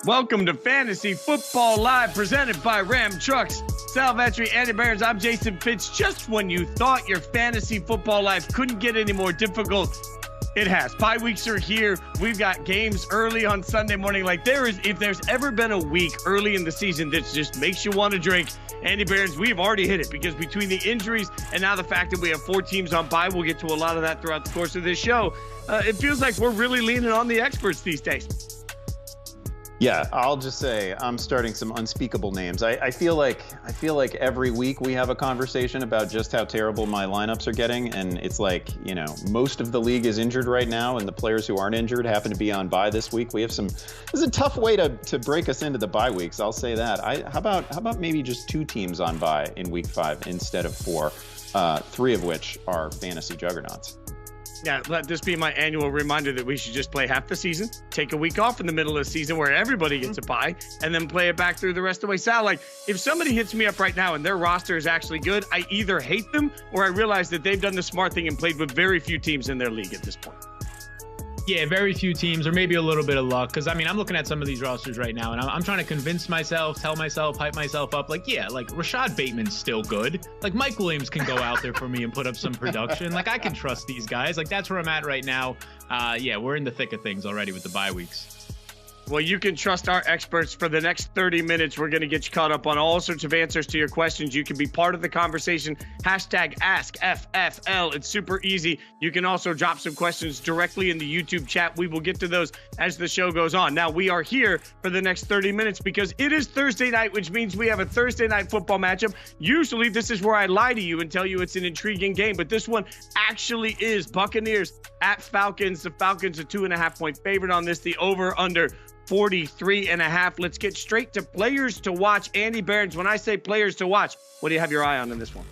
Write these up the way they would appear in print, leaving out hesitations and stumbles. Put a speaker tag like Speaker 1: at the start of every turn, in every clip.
Speaker 1: Welcome to Fantasy Football Live, presented by Ram Trucks. Sal Vetri, Andy Behrens, I'm Jason Fitz. Just when you thought your fantasy football life couldn't get any more difficult, it has. Bye weeks are here. We've got games early on Sunday morning. If there's ever been a week early in the season that just makes you want to drink, Andy Behrens, we've already hit it, because between the injuries and now the fact that we have 4 teams on bye, we'll get to a lot of that throughout the course of this show. It feels like we're really leaning on the experts these days.
Speaker 2: Yeah, I'll just say I'm starting some unspeakable names. I feel like every week we have a conversation about just how terrible my lineups are getting, and it's like, you know, most of the league is injured right now, and the players who aren't injured happen to be on bye this week. We have this is a tough way to break us into the bye weeks. I'll say that. How about maybe just 2 teams on bye in week 5 instead of 4, 3 of which are fantasy juggernauts.
Speaker 1: Yeah, let this be my annual reminder that we should just play half the season, take a week off in the middle of the season where everybody gets a bye, and then play it back through the rest of the way. Sal, if somebody hits me up right now and their roster is actually good, I either hate them or I realize that they've done the smart thing and played with very few teams in their league at this point.
Speaker 3: Yeah, very few teams, or maybe a little bit of luck. Because, I mean, I'm looking at some of these rosters right now, and I'm trying to convince myself, tell myself, hype myself up. Rashad Bateman's still good. Mike Williams can go out there for me and put up some production. I can trust these guys. That's where I'm at right now. Yeah, we're in the thick of things already with the bye weeks.
Speaker 1: Well, you can trust our experts. For the next 30 minutes, we're going to get you caught up on all sorts of answers to your questions. You can be part of the conversation. Hashtag AskFFL. It's super easy. You can also drop some questions directly in the YouTube chat. We will get to those as the show goes on. Now, we are here for the next 30 minutes because it is Thursday night, which means we have a Thursday night football matchup. Usually, this is where I lie to you and tell you it's an intriguing game, but this one actually is. Buccaneers at Falcons. The Falcons a 2.5-point favorite on this. The over-under 43.5. Let's get straight to players to watch. Andy Behrens, when I say players to watch, what do you have your eye on in this one?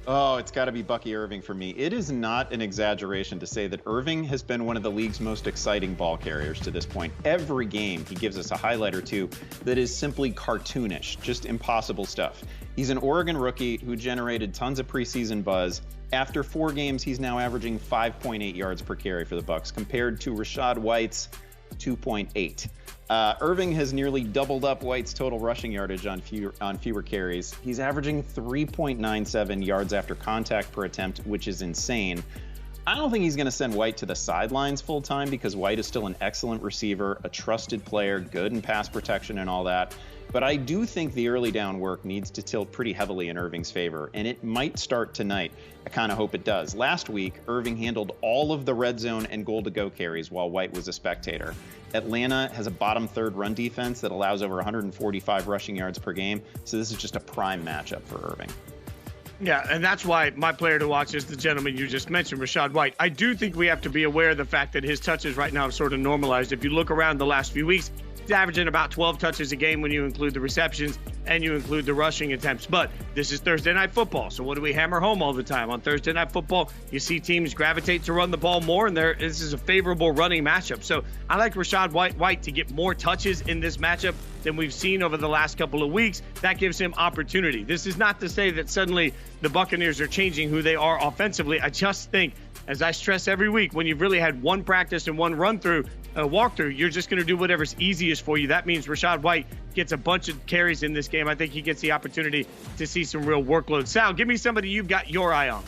Speaker 2: Oh, it's got to be Bucky Irving for me. It is not an exaggeration to say that Irving has been one of the league's most exciting ball carriers to this point. Every game, he gives us a highlight or two that is simply cartoonish, just impossible stuff. He's an Oregon rookie who generated tons of preseason buzz. After 4 games, he's now averaging 5.8 yards per carry for the Bucs, compared to Rachaad White's 2.8. Irving has nearly doubled up White's total rushing yardage on fewer carries. He's averaging 3.97 yards after contact per attempt, which is insane. I don't think he's going to send White to the sidelines full time, because White is still an excellent receiver, a trusted player, good in pass protection and all that. But I do think the early down work needs to tilt pretty heavily in Irving's favor, and it might start tonight. I kind of hope it does. Last week, Irving handled all of the red zone and goal-to-go carries while White was a spectator. Atlanta has a bottom third run defense that allows over 145 rushing yards per game, so this is just a prime matchup for Irving.
Speaker 1: Yeah, and that's why my player to watch is the gentleman you just mentioned, Rachaad White. I do think we have to be aware of the fact that his touches right now have sort of normalized. If you look around the last few weeks, he's averaging about 12 touches a game when you include the receptions and you include the rushing attempts. But this is Thursday Night Football, so what do we hammer home all the time? On Thursday Night Football, you see teams gravitate to run the ball more, and this is a favorable running matchup. So I like Rachaad White to get more touches in this matchup than we've seen over the last couple of weeks. That gives him opportunity. This is not to say that suddenly the Buccaneers are changing who they are offensively. I just think, as I stress every week, when you've really had one practice and one run-through, walkthrough, you're just going to do whatever's easiest for you. That means Rachaad White gets a bunch of carries in this game. I think he gets the opportunity to see some real workload. Sal, give me somebody you've got your eye on.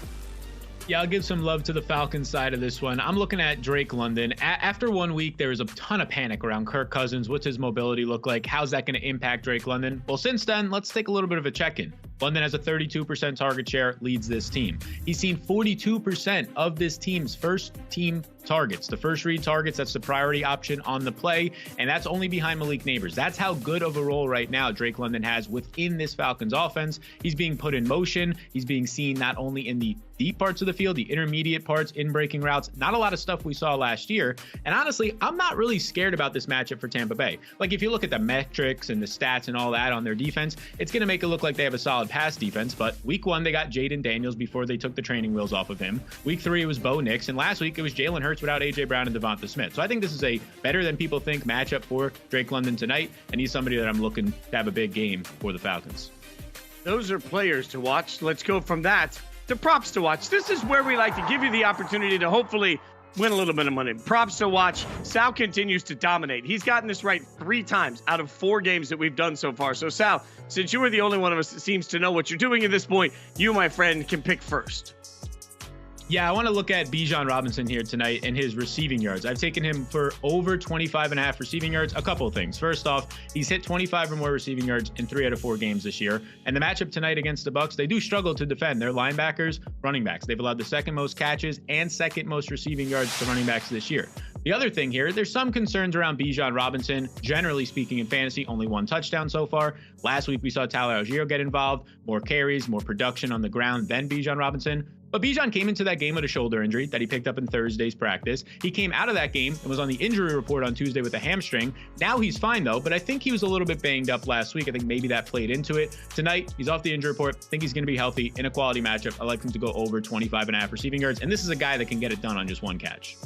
Speaker 3: Yeah, I'll give some love to the Falcons side of this one. I'm looking at Drake London. After 1 week, there was a ton of panic around Kirk Cousins. What's his mobility look like? How's that going to impact Drake London? Well, since then, let's take a little bit of a check-in. London has a 32% target share, leads this team. He's seen 42% of this team's first team targets. The first read targets, that's the priority option on the play, and that's only behind Malik Neighbors. That's how good of a role right now Drake London has within this Falcons offense. He's being put in motion. He's being seen not only in the deep parts of the field, the intermediate parts, in breaking routes, not a lot of stuff we saw last year. And honestly, I'm not really scared about this matchup for Tampa Bay. If you look at the metrics and the stats and all that on their defense, it's going to make it look like they have a solid pass defense. But week 1, they got Jaden Daniels before they took the training wheels off of him. Week 3, it was Bo Nix. And last week, it was Jalen Hurts without A.J. Brown and Devonta Smith. So I think this is a better than people think matchup for Drake London tonight. And he's somebody that I'm looking to have a big game for the Falcons.
Speaker 1: Those are players to watch. Let's go from that to props to watch. This is where we like to give you the opportunity to hopefully win a little bit of money. Props to watch. Sal continues to dominate. He's gotten this right 3 times out of 4 games that we've done so far. So, Sal, since you are the only one of us that seems to know what you're doing at this point, you, my friend, can pick first.
Speaker 3: Yeah, I want to look at Bijan Robinson here tonight and his receiving yards. I've taken him for over 25.5 receiving yards. A couple of things. First off, he's hit 25 or more receiving yards in 3 out of 4 games this year. And the matchup tonight against the Bucs, they do struggle to defend their linebackers, running backs. They've allowed the 2nd most catches and 2nd most receiving yards to running backs this year. The other thing here, there's some concerns around Bijan Robinson. Generally speaking, in fantasy, only 1 touchdown so far. Last week, we saw Tyler Algier get involved, more carries, more production on the ground than Bijan Robinson. But Bijan came into that game with a shoulder injury that he picked up in Thursday's practice. He came out of that game and was on the injury report on Tuesday with a hamstring. Now he's fine, though, but I think he was a little bit banged up last week. I think maybe that played into it. Tonight, he's off the injury report. I think he's going to be healthy in a quality matchup. I like him to go over 25.5 receiving yards, and this is a guy that can get it done on just 1 catch.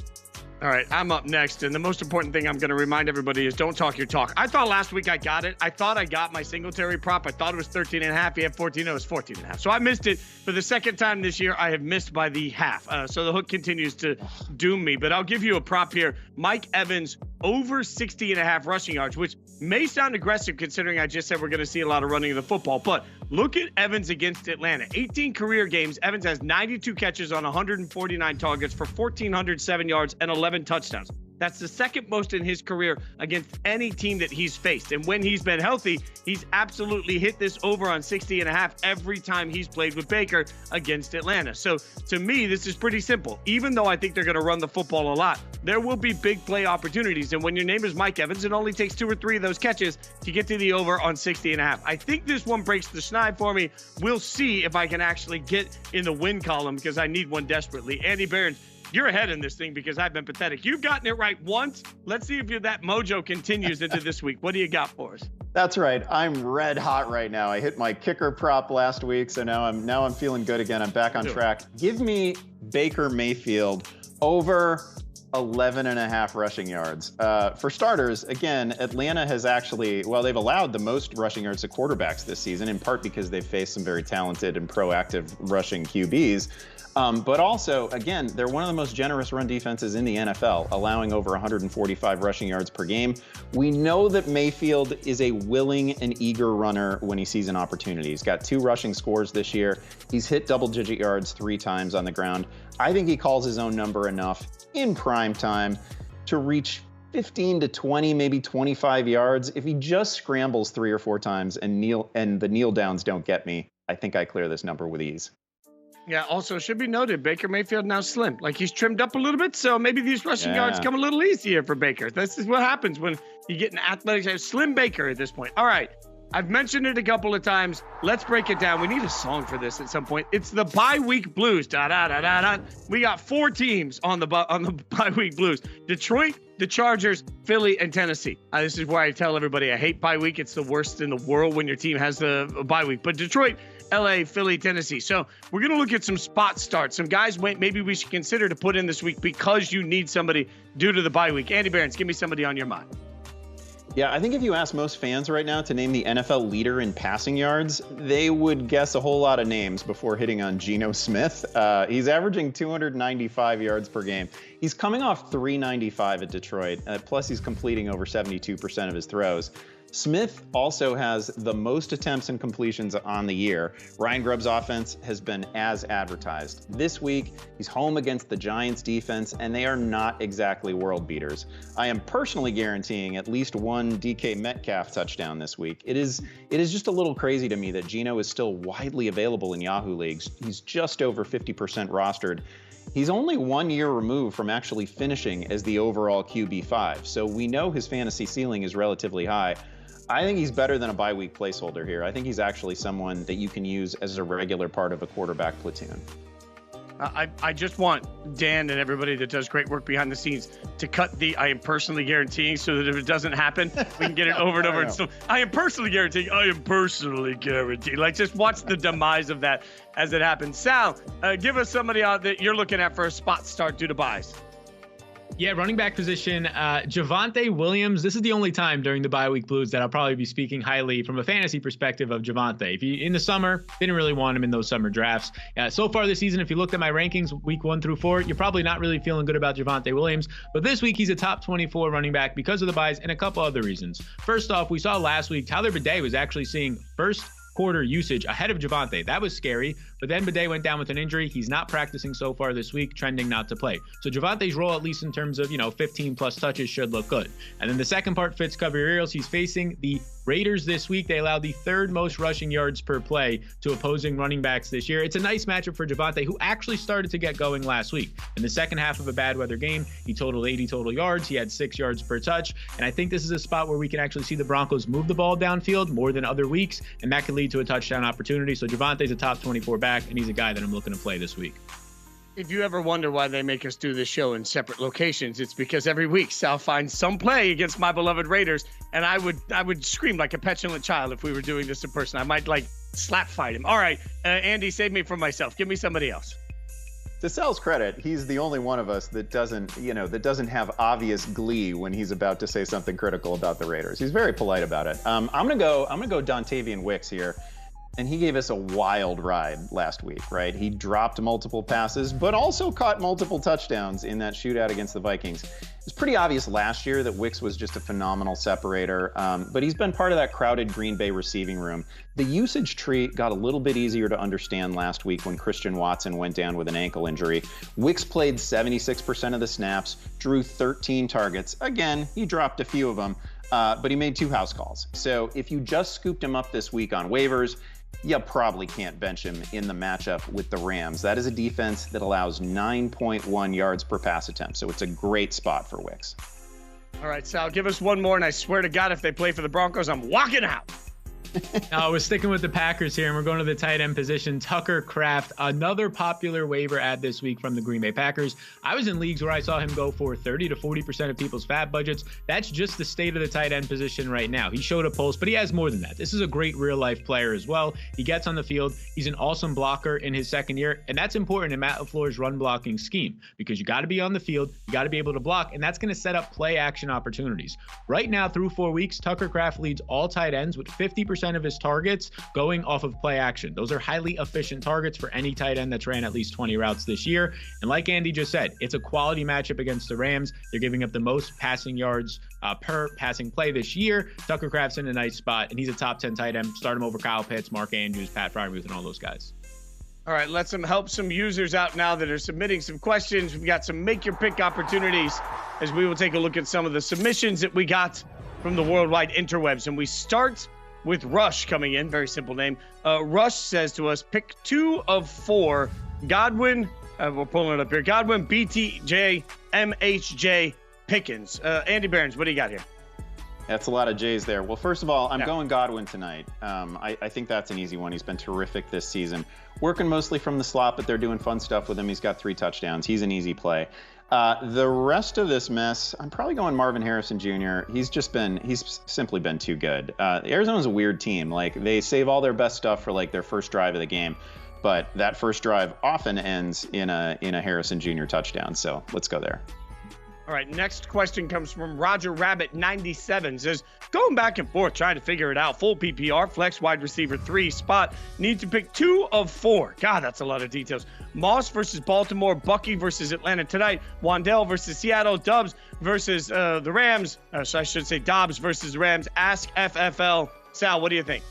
Speaker 1: All right, I'm up next, and the most important thing I'm going to remind everybody is don't talk your talk. I thought last week I got it. I thought I got my Singletary prop. I thought it was 13.5. He had 14. No, it was 14.5. So I missed it. For the 2nd time this year, I have missed by the half. So the hook continues to doom me. But I'll give you a prop here. Mike Evans over 60.5 rushing yards, which may sound aggressive considering I just said we're going to see a lot of running of the football. But look at Evans against Atlanta. 18 career games. Evans has 92 catches on 149 targets for 1,407 yards and 11 touchdowns. That's the 2nd most in his career against any team that he's faced. And when he's been healthy, he's absolutely hit this over on 60.5 every time he's played with Baker against Atlanta. So to me, this is pretty simple. Even though I think they're going to run the football a lot, there will be big play opportunities. And when your name is Mike Evans, it only takes 2 or 3 of those catches to get to the over on 60.5. I think this one breaks the schneid for me. We'll see if I can actually get in the win column because I need one desperately. Andy Behrens, you're ahead in this thing because I've been pathetic. You've gotten it right once. Let's see if that mojo continues into this week. What do you got for us?
Speaker 2: That's right. I'm red hot right now. I hit my kicker prop last week, so now I'm feeling good again. I'm back on track. Give me Baker Mayfield over 11.5 rushing yards. For starters, again, Atlanta has actually, they've allowed the most rushing yards to quarterbacks this season, in part because they've faced some very talented and proactive rushing QBs. But also, again, they're one of the most generous run defenses in the NFL, allowing over 145 rushing yards per game. We know that Mayfield is a willing and eager runner when he sees an opportunity. He's got 2 rushing scores this year. He's hit double-digit yards 3 times on the ground. I think he calls his own number enough in prime time to reach 15 to 20, maybe 25 yards. If he just scrambles 3 or 4 times and the kneel downs don't get me, I think I clear this number with ease.
Speaker 1: Yeah, also should be noted, Baker Mayfield now slim. Like he's trimmed up a little bit, so maybe these rushing yards come a little easier for Baker. This is what happens when you get an athletic, slim Baker at this point. All right, I've mentioned it a couple of times. Let's break it down. We need a song for this at some point. It's the bye week blues. Da da da da da. We got 4 teams on the bye week blues: Detroit, the Chargers, Philly, and Tennessee. This is where I tell everybody I hate bye week. It's the worst in the world when your team has the bye week. But Detroit, LA, Philly, Tennessee. So we're going to look at some spot starts. Some guys maybe we should consider to put in this week because you need somebody due to the bye week. Andy Behrens, give me somebody on your mind.
Speaker 2: Yeah, I think if you ask most fans right now to name the NFL leader in passing yards, they would guess a whole lot of names before hitting on Geno Smith. He's averaging 295 yards per game. He's coming off 395 at Detroit, plus he's completing over 72% of his throws. Smith also has the most attempts and completions on the year. Ryan Grubb's offense has been as advertised. This week, he's home against the Giants defense, and they are not exactly world beaters. I am personally guaranteeing at least 1 DK Metcalf touchdown this week. It is just a little crazy to me that Geno is still widely available in Yahoo leagues. He's just over 50% rostered. He's only 1 year removed from actually finishing as the overall QB5, so we know his fantasy ceiling is relatively high. I think he's better than a bye week placeholder here. I think he's actually someone that you can use as a regular part of a quarterback platoon.
Speaker 1: I just want Dan and everybody that does great work behind the scenes to cut the I am personally guaranteeing so that if it doesn't happen, we can get it over and over. And so I am personally guaranteeing. I am personally guaranteeing. Like just watch the demise of that as it happens. Sal, give us somebody out that you're looking at for a spot start due to buys.
Speaker 3: Yeah, running back position, Javonte Williams. This is the only time during the bye week blues that I'll probably be speaking highly from a fantasy perspective of Javonte. If you in the summer, didn't really want him in those summer drafts. So far this season, if you looked at my rankings week 1 through 4, you're probably not really feeling good about Javonte Williams. But this week, he's a top 24 running back because of the buys and a couple other reasons. First off, we saw last week Tyler Bidet was actually seeing first quarter usage ahead of Javonte. That was scary, but then Bidet went down with an injury. He's not practicing so far this week, trending not to play. So Javonte's role, at least in terms of, 15 plus touches, should look good. And then the second part, Fitz cover your ears. He's facing the Raiders this week. They allowed the 3rd most rushing yards per play to opposing running backs this year. It's a nice matchup for Javonte, who actually started to get going last week. In the second half of a bad weather game, he totaled 80 total yards. He had 6 yards per touch. And I think this is a spot where we can actually see the Broncos move the ball downfield more than other weeks, and that could lead to a touchdown opportunity. So Javonte's a top 24 back, and he's a guy that I'm looking to play this week.
Speaker 1: If you ever wonder why they make us do this show in separate locations, it's because every week Sal finds some play against my beloved Raiders, and I would scream like a petulant child if we were doing this in person. I might slap fight him. All right, Andy, save me from myself. Give me somebody else.
Speaker 2: To Sal's credit, he's the only one of us that doesn't have obvious glee when he's about to say something critical about the Raiders. He's very polite about it. I'm gonna go Dontayvion Wicks here. And he gave us a wild ride last week, right? He dropped multiple passes, but also caught multiple touchdowns in that shootout against the Vikings. It was pretty obvious last year that Wicks was just a phenomenal separator, but he's been part of that crowded Green Bay receiving room. The usage tree got a little bit easier to understand last week when Christian Watson went down with an ankle injury. Wicks played 76% of the snaps, drew 13 targets. Again, he dropped a few of them, but he made 2 house calls. So if you just scooped him up this week on waivers, you probably can't bench him in the matchup with the Rams. That is a defense that allows 9.1 yards per pass attempt, so it's a great spot for Wicks.
Speaker 1: All right, Sal, give us one more, and I swear to God, if they play for the Broncos, I'm walking out.
Speaker 3: No, we're sticking with the Packers here, and we're going to the tight end position. Tucker Kraft, another popular waiver ad this week from the Green Bay Packers. I was in leagues where I saw him go for 30 to 40% of people's fab budgets. That's just the state of the tight end position right now. He showed a pulse, but he has more than that. This is a great real-life player as well. He gets on the field. He's an awesome blocker in his second year, and that's important in Matt LaFleur's run-blocking scheme because you got to be on the field, you got to be able to block, and that's going to set up play-action opportunities. Right now, through 4 weeks, Tucker Kraft leads all tight ends with 50% of his targets going off of play action. Those are highly efficient targets for any tight end that's ran at least 20 routes this year. And like Andy just said, it's a quality matchup against the Rams. They're giving up the most passing yards per passing play this year. Tucker Kraft's in a nice spot, and he's a top 10 tight end. Start him over Kyle Pitts, Mark Andrews, Pat Freiermuth, and all those guys.
Speaker 1: All right, let's help some users out now that are submitting some questions. We've got some make your pick opportunities as we will take a look at some of the submissions that we got from the worldwide interwebs. And we start with Rush coming in. Very simple name. Rush says to us, pick 2 of 4. Godwin, we're pulling it up here. Godwin, BTJ, MHJ, Pickens. Andy Behrens, what do you got here?
Speaker 2: That's a lot of J's there. Well, first of all, I'm going Godwin tonight. I think that's an easy one. He's been terrific this season. Working mostly from the slot, but they're doing fun stuff with him. He's got 3 touchdowns. He's an easy play. The rest of this mess, I'm probably going Marvin Harrison Jr. He's simply been too good. Arizona's a weird team. Like, they save all their best stuff for their first drive of the game, but that first drive often ends in a Harrison Jr. touchdown. So let's go there.
Speaker 1: All right, next question comes from Roger Rabbit 97. Says, going back and forth trying to figure it out. Full PPR, flex wide receiver 3 spot. Need to pick 2 of 4. God, that's a lot of details. Moss versus Baltimore, Bucky versus Atlanta tonight, Wandell versus Seattle, Dubs versus the Rams. So I should say Dobbs versus the Rams. Ask FFL. Sal, what do you think?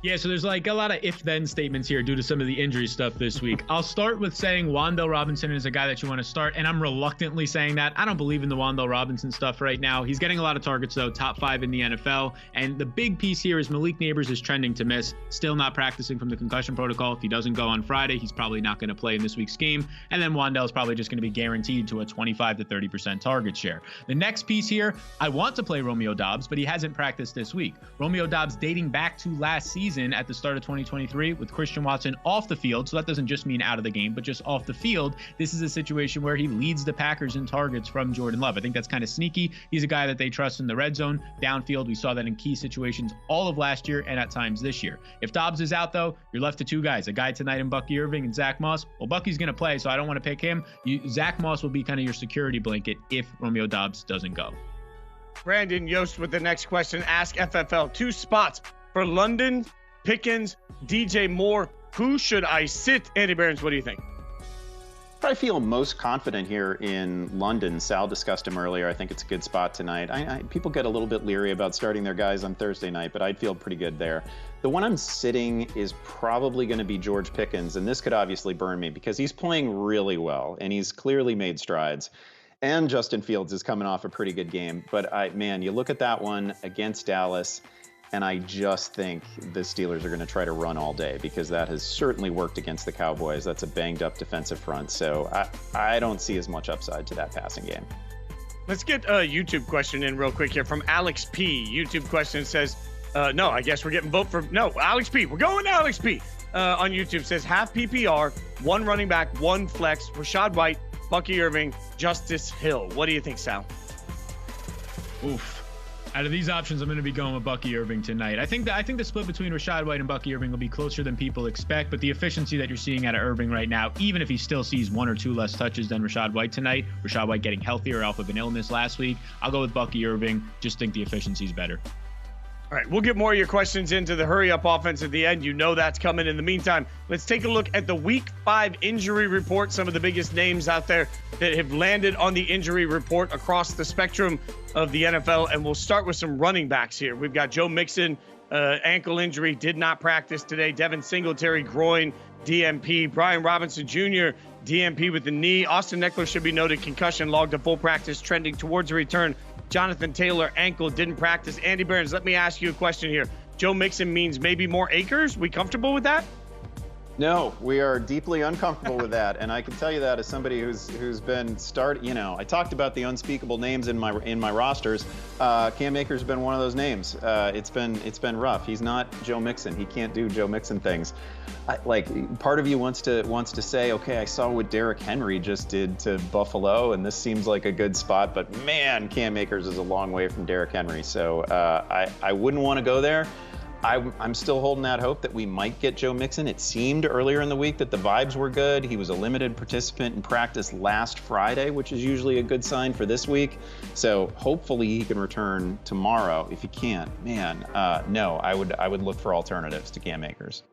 Speaker 3: Yeah, so there's a lot of if-then statements here due to some of the injury stuff this week. I'll start with saying Wan'Dale Robinson is a guy that you want to start, and I'm reluctantly saying that. I don't believe in the Wan'Dale Robinson stuff right now. He's getting a lot of targets, though, top 5 in the NFL. And the big piece here is Malik Neighbors is trending to miss, still not practicing from the concussion protocol. If he doesn't go on Friday, he's probably not going to play in this week's game. And then Wan'Dale is probably just going to be guaranteed to a 25 to 30% target share. The next piece here, I want to play Romeo Doubs, but he hasn't practiced this week. Romeo Doubs, dating back to last season, season at the start of 2023 with Christian Watson off the field. So that doesn't just mean out of the game, but just off the field. This is a situation where he leads the Packers in targets from Jordan Love. I think that's kind of sneaky. He's a guy that they trust in the red zone, downfield. We saw that in key situations all of last year and at times this year. If Dobbs is out, though, you're left to two guys, a guy tonight in Bucky Irving and Zach Moss. Well, Bucky's going to play, so I don't want to pick him. Zach Moss will be kind of your security blanket if Romeo Dobbs doesn't go.
Speaker 1: Brandon Yost with the next question. Ask FFL. 2 spots for London, Pickens, DJ Moore. Who should I sit? Andy Behrens, what do you think?
Speaker 2: I feel most confident here in London. Sal discussed him earlier. I think it's a good spot tonight. People get a little bit leery about starting their guys on Thursday night, but I'd feel pretty good there. The one I'm sitting is probably going to be George Pickens, and this could obviously burn me because he's playing really well, and he's clearly made strides. And Justin Fields is coming off a pretty good game. But, you look at that one against Dallas, and I just think the Steelers are going to try to run all day because that has certainly worked against the Cowboys. That's a banged-up defensive front. So I don't see as much upside to that passing game.
Speaker 1: Let's get a YouTube question in real quick here from Alex P. YouTube question says, no, I guess we're getting vote for – no, Alex P. We're going Alex P. On YouTube says, half PPR, 1 running back, 1 flex, Rachaad White, Bucky Irving, Justice Hill. What do you think, Sal?
Speaker 3: Oof. Out of these options, I'm going to be going with Bucky Irving tonight. I think the split between Rachaad White and Bucky Irving will be closer than people expect, but the efficiency that you're seeing out of Irving right now, even if he still sees 1 or 2 less touches than Rachaad White tonight, Rachaad White getting healthier off of an illness last week, I'll go with Bucky Irving. Just think the efficiency is better.
Speaker 1: All right, we'll get more of your questions into the hurry-up offense at the end. You know that's coming. In the meantime, let's take a look at the Week 5 injury report. Some of the biggest names out there that have landed on the injury report across the spectrum of the NFL. And we'll start with some running backs here. We've got Joe Mixon, ankle injury, did not practice today. Devin Singletary, groin, DMP. Brian Robinson Jr., DMP with the knee. Austin Eckler should be noted, concussion, logged to full practice, trending towards a return. Jonathan Taylor, ankle, didn't practice. Andy Behrens, let me ask you a question here. Joe Mixon means maybe more acres. We comfortable with that?
Speaker 2: No, we are deeply uncomfortable with that, and I can tell you that as somebody who's been I talked about the unspeakable names in my rosters. Cam Akers has been one of those names. It's been rough. He's not Joe Mixon. He can't do Joe Mixon things. Part of you wants to say, okay, I saw what Derrick Henry just did to Buffalo, and this seems like a good spot, but man, Cam Akers is a long way from Derrick Henry. So I wouldn't want to go there. I'm still holding that hope that we might get Joe Mixon. It seemed earlier in the week that the vibes were good. He was a limited participant in practice last Friday, which is usually a good sign for this week. So hopefully he can return tomorrow. If he can't, no, I would look for alternatives to Cam Akers.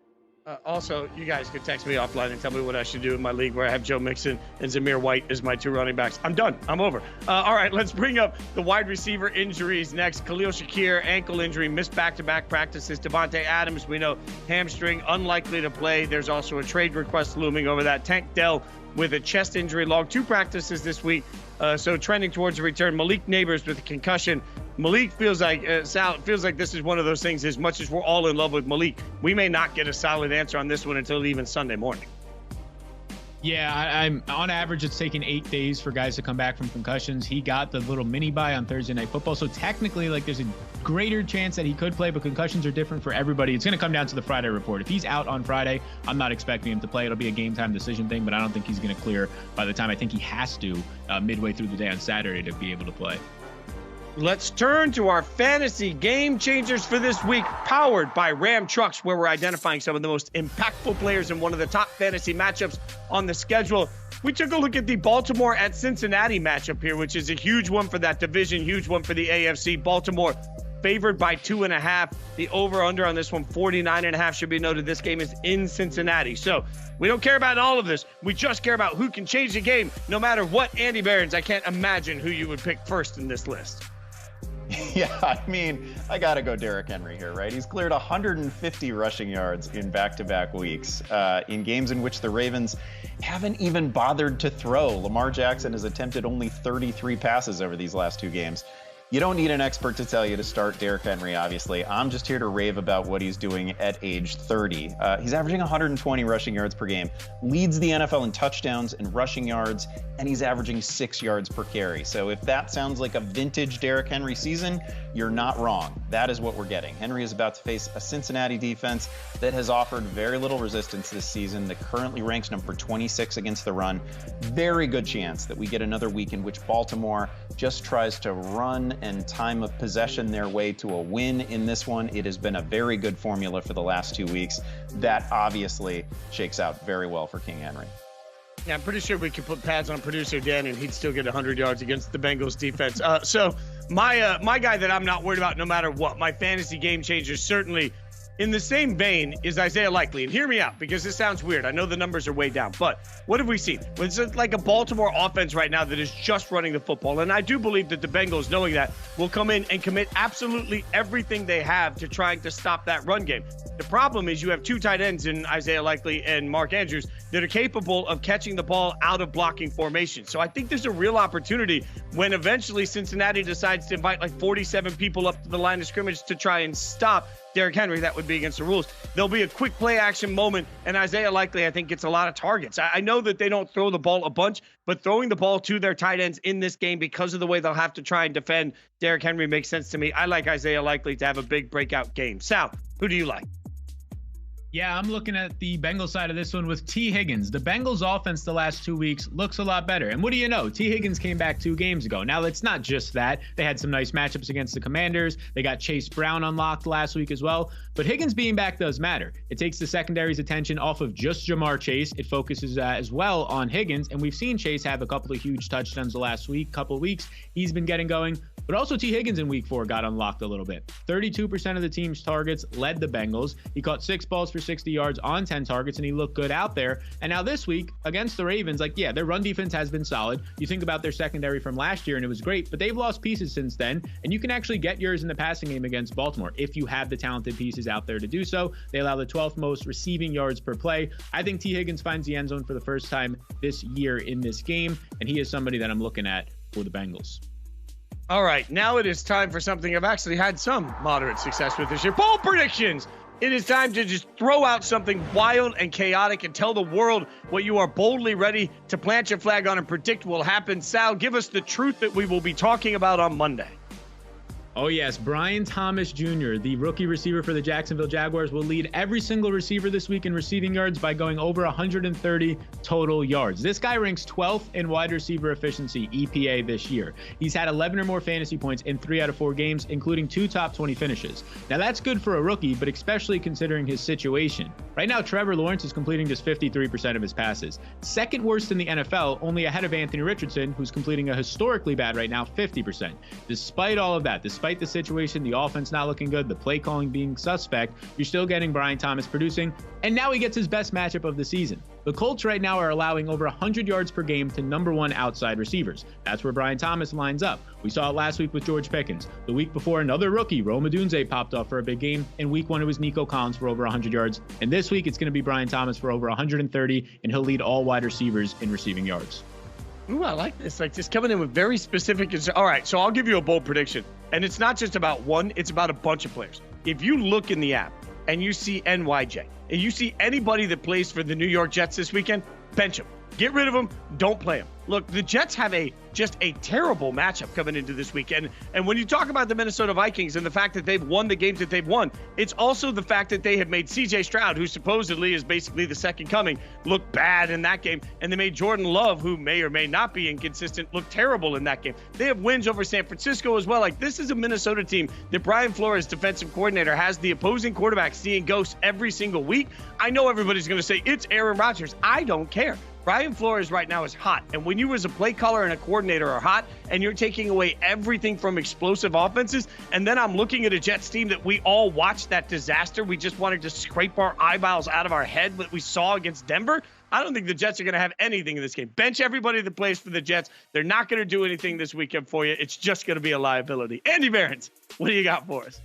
Speaker 1: Also, you guys could text me offline and tell me what I should do in my league where I have Joe Mixon and Zamir White as my 2 running backs. I'm done. I'm over. All right, let's bring up the wide receiver injuries next. Khalil Shakir, ankle injury, missed back-to-back practices. Devontae Adams, we know, hamstring, unlikely to play. There's also a trade request looming over that. Tank Dell with a chest injury, logged 2 practices this week, so trending towards a return. Malik Neighbors with a concussion. Malik feels like, Sal, it feels like this is one of those things, as much as we're all in love with Malik, we may not get a solid answer on this one until even Sunday morning.
Speaker 3: Yeah, I'm on average, it's taken 8 days for guys to come back from concussions. He got the little mini bye on Thursday Night Football. So technically, there's a greater chance that he could play, but concussions are different for everybody. It's going to come down to the Friday report. If he's out on Friday, I'm not expecting him to play. It'll be a game time decision thing, but I don't think he's going to clear by the time I think he has to midway through the day on Saturday to be able to play.
Speaker 1: Let's turn to our fantasy game changers for this week, powered by Ram Trucks, where we're identifying some of the most impactful players in one of the top fantasy matchups on the schedule. We took a look at the Baltimore at Cincinnati matchup here, which is a huge one for that division, huge one for the AFC. Baltimore favored by 2.5. The over-under on this one, 49.5. Should be noted, this game is in Cincinnati. So we don't care about all of this. We just care about who can change the game, no matter what. Andy Behrens, I can't imagine who you would pick first in this list.
Speaker 2: Yeah, I got to go Derrick Henry here, right? He's cleared 150 rushing yards in back-to-back weeks in games in which the Ravens haven't even bothered to throw. Lamar Jackson has attempted only 33 passes over these last 2 games. You don't need an expert to tell you to start Derrick Henry, obviously. I'm just here to rave about what he's doing at age 30. He's averaging 120 rushing yards per game, leads the NFL in touchdowns and rushing yards, and he's averaging 6 yards per carry. So if that sounds like a vintage Derrick Henry season, you're not wrong. That is what we're getting. Henry is about to face a Cincinnati defense that has offered very little resistance this season, that currently ranks number 26 against the run. Very good chance that we get another week in which Baltimore just tries to run and time of possession their way to a win in this one. It has been a very good formula for the last 2 weeks. That obviously shakes out very well for King Henry.
Speaker 1: Yeah, I'm pretty sure we could put pads on producer Dan and he'd still get 100 yards against the Bengals defense. So my guy that I'm not worried about no matter what, my fantasy game changer, certainly in the same vein, is Isaiah Likely. And hear me out, because this sounds weird. I know the numbers are way down, but what have we seen? It's like a Baltimore offense right now that is just running the football. And I do believe that the Bengals, knowing that, will come in and commit absolutely everything they have to trying to stop that run game. The problem is you have two tight ends in Isaiah Likely and Mark Andrews that are capable of catching the ball out of blocking formation. So I think there's a real opportunity when eventually Cincinnati decides to invite like 47 people up to the line of scrimmage to try and stop Derrick Henry. That would be against the rules. There'll be a quick play action moment, and Isaiah Likely, I think, gets a lot of targets. I know that they don't throw the ball a bunch, but throwing the ball to their tight ends in this game because of the way they'll have to try and defend Derrick Henry makes sense to me. I like Isaiah Likely to have a big breakout game. Sal, who do you like?
Speaker 3: Yeah, I'm looking at the Bengals side of this one with T. Higgins. The Bengals offense the last 2 weeks looks a lot better. And what do you know? T. Higgins came back 2 games ago. Now, it's not just that. They had some nice matchups against the Commanders. They got Chase Brown unlocked last week as well. But Higgins being back does matter. It takes the secondary's attention off of just Jamar Chase. It focuses as well on Higgins. And we've seen Chase have a couple of huge touchdowns the last couple of weeks. He's been getting going. But also T. Higgins in week 4 got unlocked a little bit. 32% of the team's targets led the Bengals. He caught 6 balls for 60 yards on 10 targets, and he looked good out there. And now this week against the Ravens, their run defense has been solid. You think about their secondary from last year, and it was great, but they've lost pieces since then. And you can actually get yours in the passing game against Baltimore if you have the talented pieces out there to do so. They allow the 12th most receiving yards per play. I think T. Higgins finds the end zone for the first time this year in this game, and he is somebody that I'm looking at for the Bengals.
Speaker 1: All right, now it is time for something I've actually had some moderate success with this year. Bold predictions. It is time to just throw out something wild and chaotic and tell the world what you are boldly ready to plant your flag on and predict will happen. Sal, give us the truth that we will be talking about on Monday.
Speaker 3: Oh, yes. Brian Thomas Jr., the rookie receiver for the Jacksonville Jaguars, will lead every single receiver this week in receiving yards by going over 130 total yards. This guy ranks 12th in wide receiver efficiency, EPA, this year. He's had 11 or more fantasy points in 3 out of 4 games, including 2 top 20 finishes. Now, that's good for a rookie, but especially considering his situation. Right now, Trevor Lawrence is completing just 53% of his passes. Second worst in the NFL, only ahead of Anthony Richardson, who's completing a historically bad right now, 50%. Despite all of that, despite the situation, the offense not looking good, the play calling being suspect, you're still getting Brian Thomas producing, and now he gets his best matchup of the season. The Colts right now are allowing over 100 yards per game to number 1 outside receivers. That's where Brian Thomas lines up. We saw it last week with George Pickens. The week before, another rookie, Rome Odunze, popped off for a big game. In week 1, it was Nico Collins for over 100 yards. And this week, it's going to be Brian Thomas for over 130, and he'll lead all wide receivers in receiving yards.
Speaker 1: Ooh, I like this. Like, just coming in with very specific. All right, so I'll give you a bold prediction. And it's not just about one, it's about a bunch of players. If you look in the app and you see NYJ, and you see anybody that plays for the New York Jets this weekend, bench them. Get rid of them. Don't play them. Look, the Jets have just a terrible matchup coming into this weekend. And when you talk about the Minnesota Vikings and the fact that they've won the games that they've won, it's also the fact that they have made C.J. Stroud, who supposedly is basically the second coming, look bad in that game. And they made Jordan Love, who may or may not be inconsistent, look terrible in that game. They have wins over San Francisco as well. Like, this is a Minnesota team that Brian Flores, defensive coordinator, has the opposing quarterback seeing ghosts every single week. I know everybody's going to say it's Aaron Rodgers. I don't care. Brian Flores right now is hot. And when you as a play caller and a coordinator are hot and you're taking away everything from explosive offenses, and then I'm looking at a Jets team that we all watched that disaster. We just wanted to scrape our eyeballs out of our head what we saw against Denver. I don't think the Jets are going to have anything in this game. Bench everybody that plays for the Jets. They're not going to do anything this weekend for you. It's just going to be a liability. Andy Behrens, what do you got for us?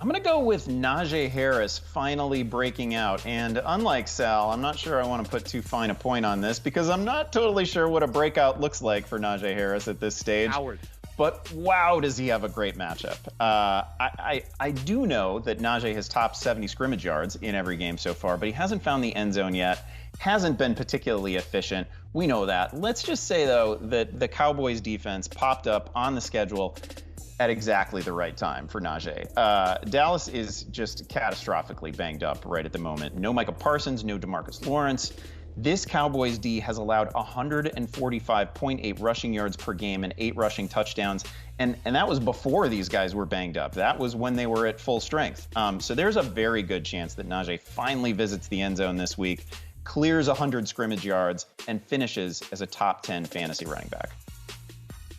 Speaker 2: I'm going to go with Najee Harris finally breaking out. And unlike Sal, I'm not sure I want to put too fine a point on this because I'm not totally sure what a breakout looks like for Najee Harris at this stage.
Speaker 1: Howard.
Speaker 2: but wow, does he have a great matchup. I do know that Najee has topped 70 scrimmage yards in every game so far, but he hasn't found the end zone yet, hasn't been particularly efficient. We know that. Let's just say, though, that the Cowboys defense popped up on the schedule at exactly the right time for Najee. Dallas is just catastrophically banged up right at the moment. No Micah Parsons, no DeMarcus Lawrence. This Cowboys D has allowed 145.8 rushing yards per game and 8 rushing touchdowns. And that was before these guys were banged up. That was when they were at full strength. So there's a very good chance that Najee finally visits the end zone this week, clears 100 scrimmage yards, and finishes as a top 10 fantasy running back.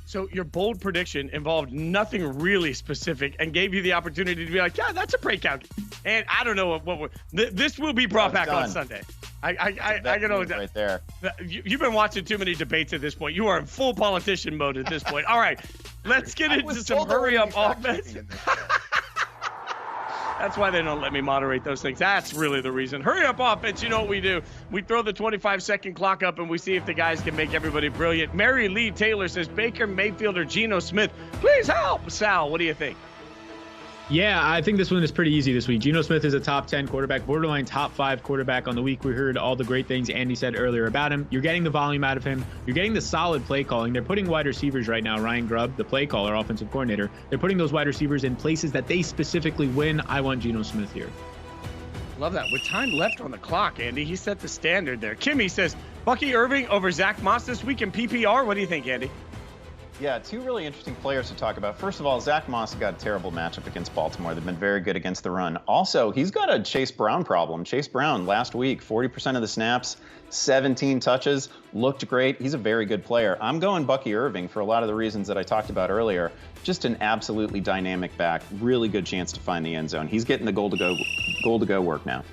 Speaker 1: So your bold prediction involved nothing really specific and gave you the opportunity to be like, yeah, that's a breakout. And I don't know what this will be brought back on Sunday. I can always right there. You've been watching too many debates at this point. You are in full politician mode at this point. All right, let's get into some hurry up offense. That's why they don't let me moderate those things. That's really the reason. Hurry up offense. You know what we do? We throw the 25-second clock up and we see if the guys can make everybody brilliant. Mary Lee Taylor says Baker Mayfield or Geno Smith. Please help. Sal, what do you think?
Speaker 3: Yeah, I think this one is pretty easy this week. Geno Smith is a top 10 quarterback, borderline top 5 quarterback on the week. We heard all the great things Andy said earlier about him. You're getting the volume out of him. You're getting the solid play calling. They're putting wide receivers right now. Ryan Grubb, the play caller, offensive coordinator, they're putting those wide receivers in places that they specifically win. I want Geno Smith here.
Speaker 1: Love that. With time left on the clock, Andy, he set the standard there. Kimmy says Bucky Irving over Zach Moss this week in PPR. What do you think, Andy?
Speaker 2: Yeah, two really interesting players to talk about. First of all, Zach Moss got a terrible matchup against Baltimore. They've been very good against the run. Also, he's got a Chase Brown problem. Chase Brown, last week, 40% of the snaps, 17 touches, looked great. He's a very good player. I'm going Bucky Irving for a lot of the reasons that I talked about earlier. Just an absolutely dynamic back. Really good chance to find the end zone. He's getting the goal to go work now.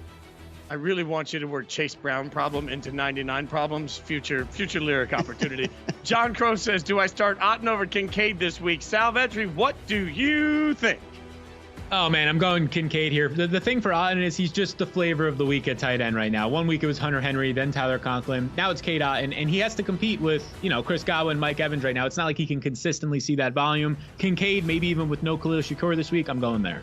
Speaker 1: I really want you to work Chase Brown problem into 99 problems. Future lyric opportunity. John Crow says, do I start Otten over Kincaid this week? Sal Vetri, what do you think?
Speaker 3: Oh, man, I'm going Kincaid here. The thing for Otten is he's just the flavor of the week at tight end right now. 1 week it was Hunter Henry, then Tyler Conklin. Now it's Cade Otten, and he has to compete with, Chris Godwin, Mike Evans right now. It's not like he can consistently see that volume. Kincaid, maybe even with no Khalil Shakur this week, I'm going there.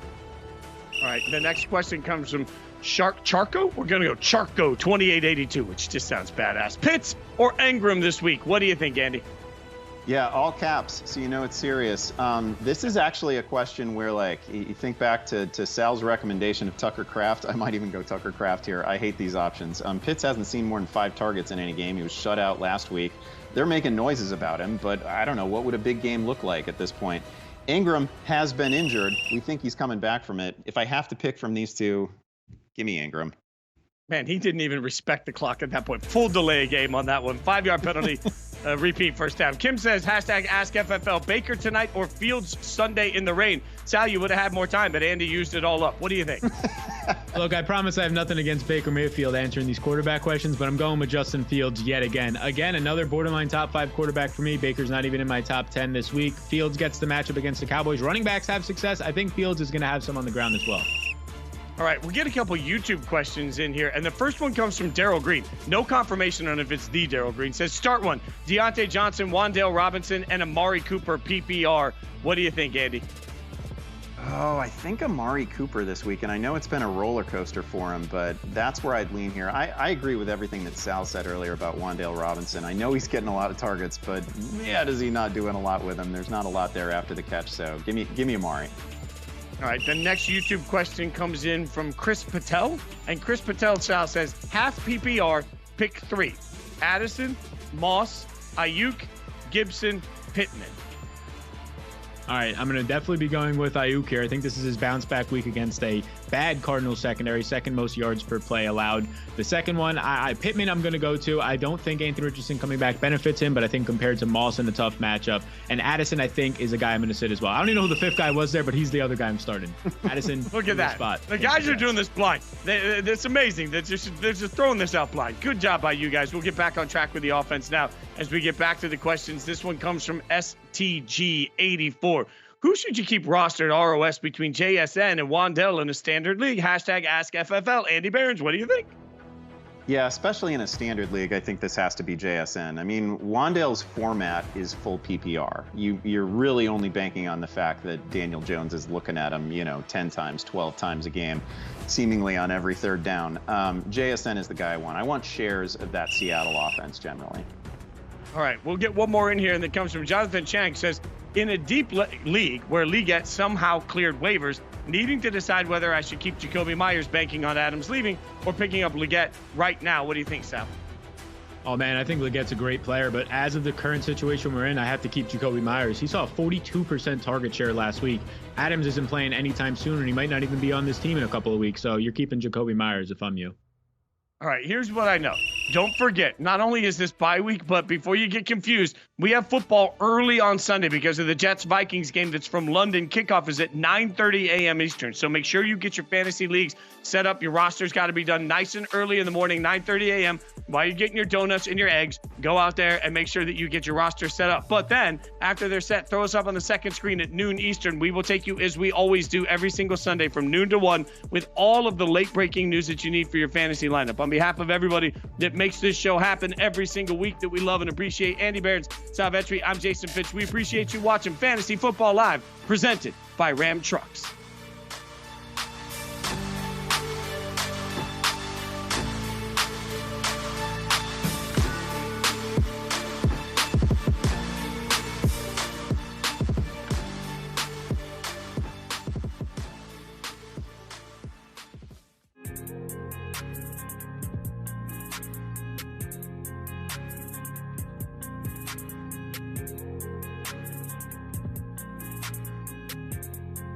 Speaker 1: All right, the next question comes from Charco? We're going to go Charco 2882, which just sounds badass. Pitts or Engram this week? What do you think, Andy?
Speaker 2: Yeah, all caps, so you know it's serious. This is actually a question where, you think back to Sal's recommendation of Tucker Kraft. I might even go Tucker Kraft here. I hate these options. Pitts hasn't seen more than 5 targets in any game. He was shut out last week. They're making noises about him, but I don't know. What would a big game look like at this point? Engram has been injured. We think he's coming back from it. If I have to pick from these two, give me Engram.
Speaker 1: Man, he didn't even respect the clock at that point. Full delay game on that one. 5-yard penalty, repeat first down. Kim says, #AskFFL, Baker tonight or Fields Sunday in the rain. Sal, you would have had more time, but Andy used it all up. What do you think?
Speaker 3: Look, I promise I have nothing against Baker Mayfield answering these quarterback questions, but I'm going with Justin Fields yet again. Again, another borderline top 5 quarterback for me. Baker's not even in my top 10 this week. Fields gets the matchup against the Cowboys. Running backs have success. I think Fields is going to have some on the ground as well.
Speaker 1: All right, we'll get a couple YouTube questions in here, and the first one comes from Daryl Green. No confirmation on if it's the Daryl Green. Says, start one. Deontay Johnson, Wan'Dale Robinson, and Amari Cooper PPR. What do you think, Andy?
Speaker 2: Oh, I think Amari Cooper this week, and I know it's been a roller coaster for him, but that's where I'd lean here. I agree with everything that Sal said earlier about Wan'Dale Robinson. I know he's getting a lot of targets, but does he not doing a lot with them? There's not a lot there after the catch, so give me Amari.
Speaker 1: All right, the next YouTube question comes in from Chris Patel. And Chris Patel, Sal, says, half PPR, pick 3. Addison, Moss, Ayuk, Gibson, Pittman.
Speaker 3: All right, I'm going to definitely be going with Ayuk here. I think this is his bounce back week against a bad Cardinals secondary, second most yards per play allowed. The second one, Pittman I'm going to go to. I don't think Anthony Richardson coming back benefits him, but I think compared to Moss in a tough matchup. And Addison, I think, is a guy I'm going to sit as well. I don't even know who the 5th guy was there, but he's the other guy I'm starting. Addison,
Speaker 1: look at that.
Speaker 3: Spot.
Speaker 1: The guys are doing this blind. It's amazing. They're just throwing this out blind. Good job by you guys. We'll get back on track with the offense now as we get back to the questions. This one comes from STG84. Who should you keep rostered ROS between JSN and Wan'Dale in a standard league? #AskFFL. Andy Behrens, what do you think?
Speaker 2: Yeah, especially in a standard league, I think this has to be JSN. I mean, Wandale's format is full PPR. You're really only banking on the fact that Daniel Jones is looking at him, 10 times, 12 times a game, seemingly on every third down. JSN is the guy I want. I want shares of that Seattle offense generally.
Speaker 1: All right, we'll get one more in here, and that comes from Jonathan Chang. Says, in a deep league where Liggett somehow cleared waivers, needing to decide whether I should keep Jacoby Myers banking on Adams leaving or picking up Liggett right now. What do you think, Sal?
Speaker 3: Oh, man, I think Liggett's a great player, but as of the current situation we're in, I have to keep Jacoby Myers. He saw a 42% target share last week. Adams isn't playing anytime soon, and he might not even be on this team in a couple of weeks, so you're keeping Jacoby Myers if I'm you.
Speaker 1: All right, here's what I know. Don't forget, not only is this bye week, but before you get confused, we have football early on Sunday because of the Jets-Vikings game that's from London. Kickoff is at 9:30 a.m. Eastern. So make sure you get your fantasy leagues set up. Your roster's got to be done nice and early in the morning, 9:30 a.m. While you're getting your donuts and your eggs, go out there and make sure that you get your roster set up. But then, after they're set, throw us up on the second screen at noon Eastern. We will take you, as we always do, every single Sunday from noon to 1 with all of the late-breaking news that you need for your fantasy lineup. On behalf of everybody that makes this show happen every single week that we love and appreciate, Andy Behrens, Sal Vetri, I'm Jason Fitz. We appreciate you watching Fantasy Football Live, presented by Ram Trucks.